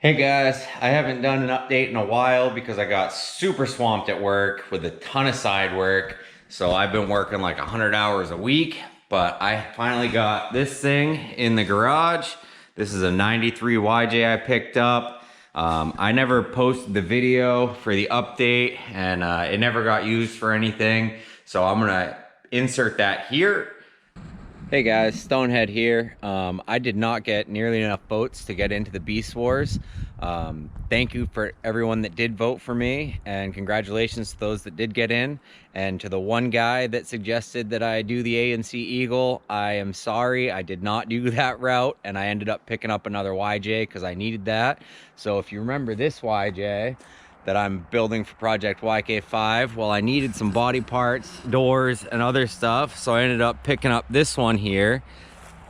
Hey guys, I haven't done an update in a while because I got super swamped at work with a ton of side work. So I've been working like 100 hours a week, but I finally got this thing in the garage. This is a 93 YJ I picked up. I never posted the video for the update and it never got used for anything. So I'm gonna insert that here. Hey guys, Stonehead here. I did not get nearly enough votes to get into the Beast Wars. Thank you for everyone that did vote for me, and congratulations to those that did get in. And to the one guy that suggested that I do the ANC Eagle, I am sorry, I did not do that route, and I ended up picking up another YJ because I needed that. So if you remember this YJ that I'm building for Project YK5, well, I needed some body parts, doors, and other stuff, so I ended up picking up this one here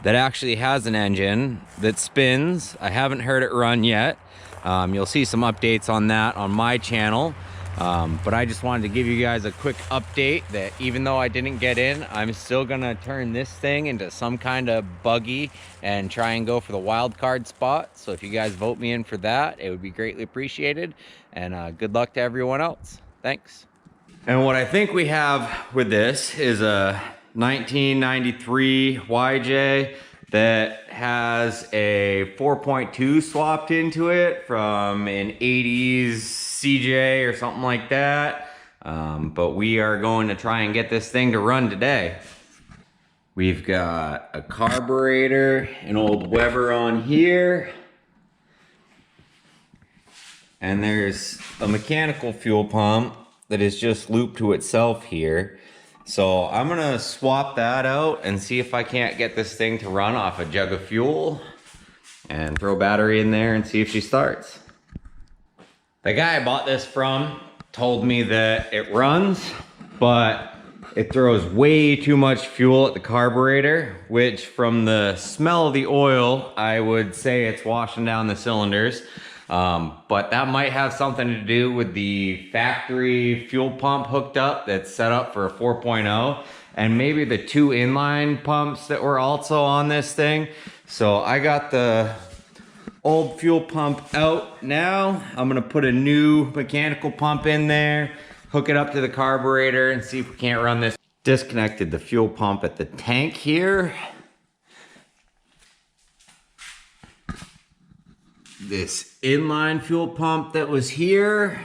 that actually has an engine that spins. I haven't heard it run yet. You'll see some updates on that on my channel, but I just wanted to give you guys a quick update that even though I didn't get in, I'm still gonna turn this thing into some kind of buggy and try and go for the wild card spot. So if you guys vote me in for that, it would be greatly appreciated, and good luck to everyone else. Thanks. And what I think we have with this is a 1993 YJ that has a 4.2 swapped into it from an 80s CJ or something like that. But we are going to try and get this thing to run today. We've got a carburetor, an old Weber on here. And there's a mechanical fuel pump that is just looped to itself here. So I'm gonna swap that out and see if I can't get this thing to run off a jug of fuel and throw a battery in there and see if she starts. The guy I bought this from told me that it runs, but it throws way too much fuel at the carburetor, which from the smell of the oil, I would say it's washing down the cylinders. But that might have something to do with the factory fuel pump hooked up that's set up for a 4.0, and maybe the two inline pumps that were also on this thing. So I got the old fuel pump out now. I'm gonna put a new mechanical pump in there, hook it up to the carburetor, and see if we can't run this. Disconnected the fuel pump at the tank here. This inline fuel pump that was here.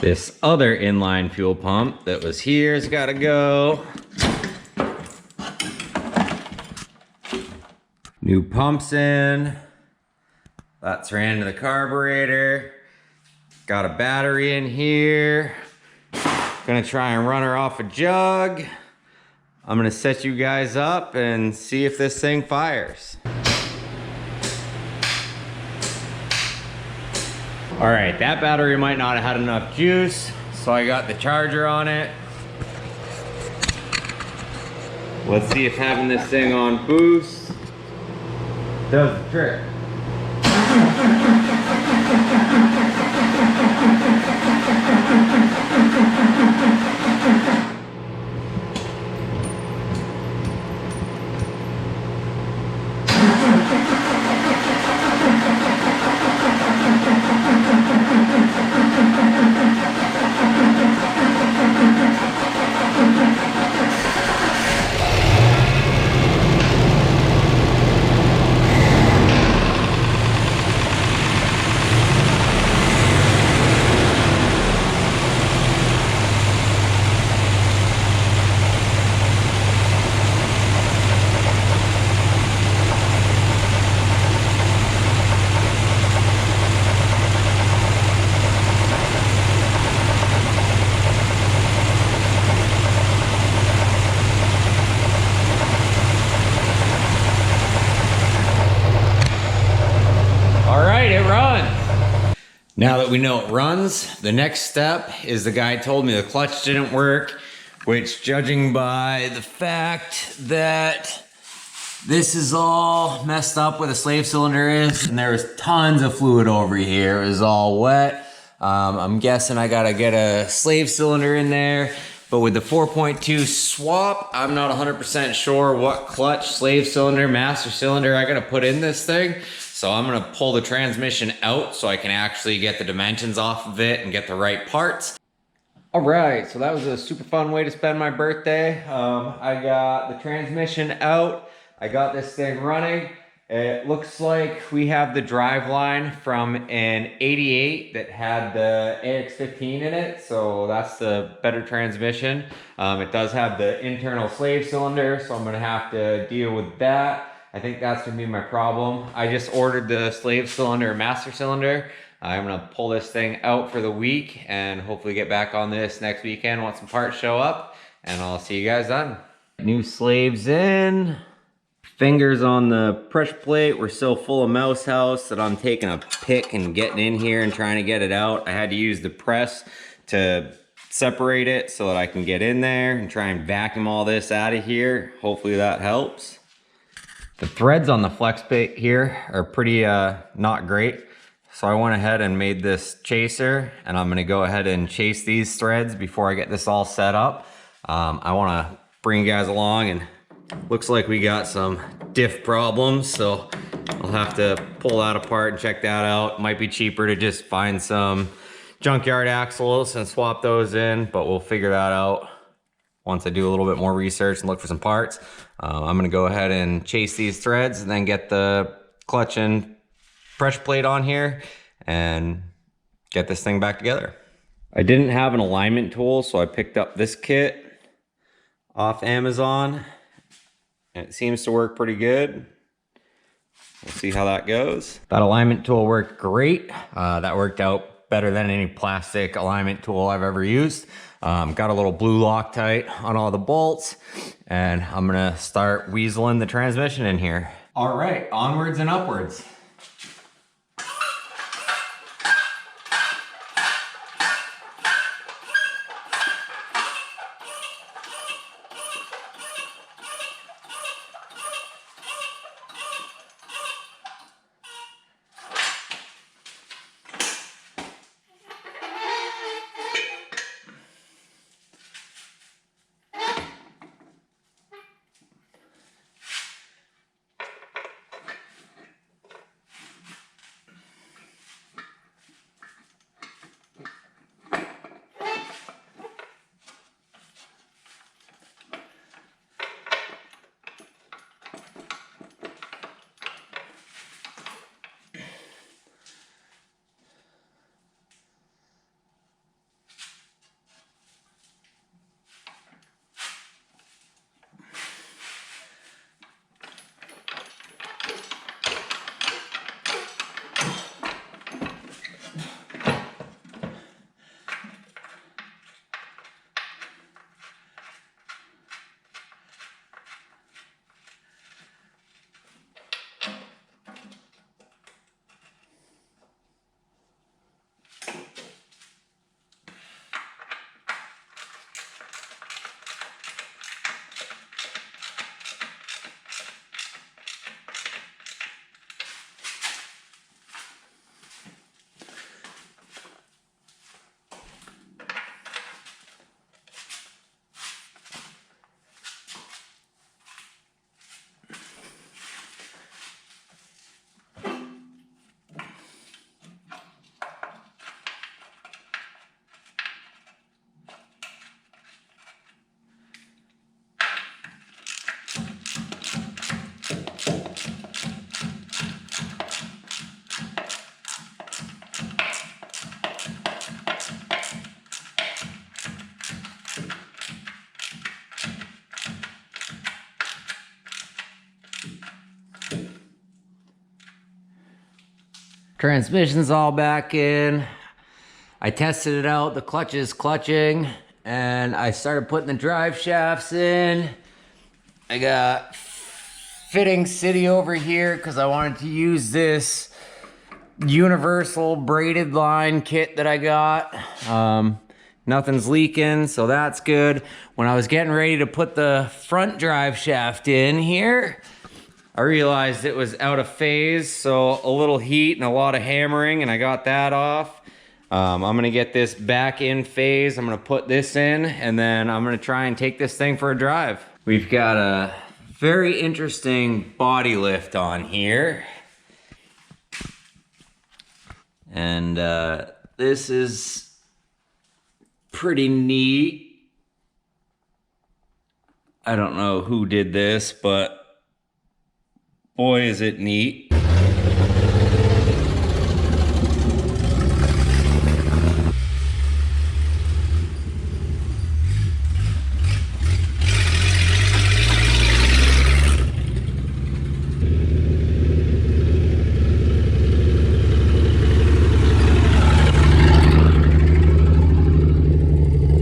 This other inline fuel pump that was here has got to go. New pumps in. That's ran to the carburetor. Got a battery in here. Gonna try and run her off a jug. I'm gonna set you guys up and see if this thing fires. All right, that battery might not have had enough juice, so I got the charger on it. Let's see if having this thing on boost does the trick. Now that we know it runs, the next step is the guy told me the clutch didn't work, which judging by the fact that this is all messed up where the slave cylinder is, and there was tons of fluid over here, it was all wet. I'm guessing I gotta get a slave cylinder in there But with the 4.2 swap, I'm not 100% sure what clutch, slave cylinder, master cylinder I gotta put in this thing. So I'm gonna pull the transmission out so I can actually get the dimensions off of it and get the right parts. All right, so that was a super fun way to spend my birthday. I got the transmission out. I got this thing running. It looks like we have the drive line from an 88 that had the AX15 in it, so that's the better transmission. It does have the internal slave cylinder, so I'm gonna have to deal with that. I think that's gonna be my problem. I just ordered the slave cylinder and master cylinder. I'm gonna pull this thing out for the week and hopefully get back on this next weekend once some parts show up, and I'll see you guys then. New slaves in. Fingers on the pressure plate were so full of mouse house that I'm taking a pick and getting in here and trying to get it out. I had to use the press to separate it so that I can get in there and try and vacuum all this out of here. Hopefully that helps. The threads on the flex plate here are pretty not great. So I went ahead and made this chaser, and I'm gonna go ahead and chase these threads before I get this all set up. I wanna bring you guys along, and looks like we got some diff problems, so I'll have to pull that apart and check that out. Might be cheaper to just find some junkyard axles and swap those in, but we'll figure that out once I do a little bit more research and look for some parts. I'm gonna go ahead and chase these threads and then get the clutch and pressure plate on here and get this thing back together. I didn't have an alignment tool, so I picked up this kit off Amazon. It seems to work pretty good. We'll see how that goes. That alignment tool worked great. That worked out better than any plastic alignment tool I've ever used. Got a little blue Loctite on all the bolts, and I'm gonna start weaseling the transmission in here. All right, onwards and upwards. Transmission's all back in. I tested it out, the clutch is clutching, and I started putting the drive shafts in. I got fitting city over here because I wanted to use this universal braided line kit that I got. Nothing's leaking, so that's good. When I was getting ready to put the front drive shaft in here, I realized it was out of phase, so a little heat and a lot of hammering, and I got that off. I'm gonna get this back in phase. I'm gonna put this in, and then I'm gonna try and take this thing for a drive. We've got a very interesting body lift on here. And this is pretty neat. I don't know who did this, but boy, is it neat.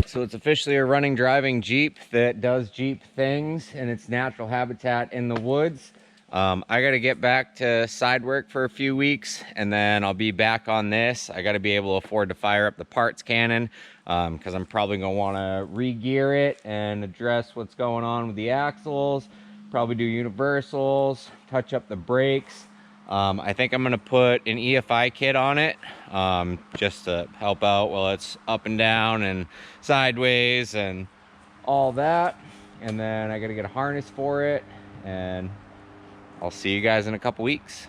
So it's officially a running, driving Jeep that does Jeep things in its natural habitat in the woods. I got to get back to side work for a few weeks, and then I'll be back on this. I got to be able to afford to fire up the parts cannon, because I'm probably going to want to re-gear it and address what's going on with the axles, probably do universals, touch up the brakes. I think I'm gonna put an EFI kit on it, just to help out while it's up and down and sideways and all that. And then I gotta get a harness for it, and I'll see you guys in a couple weeks.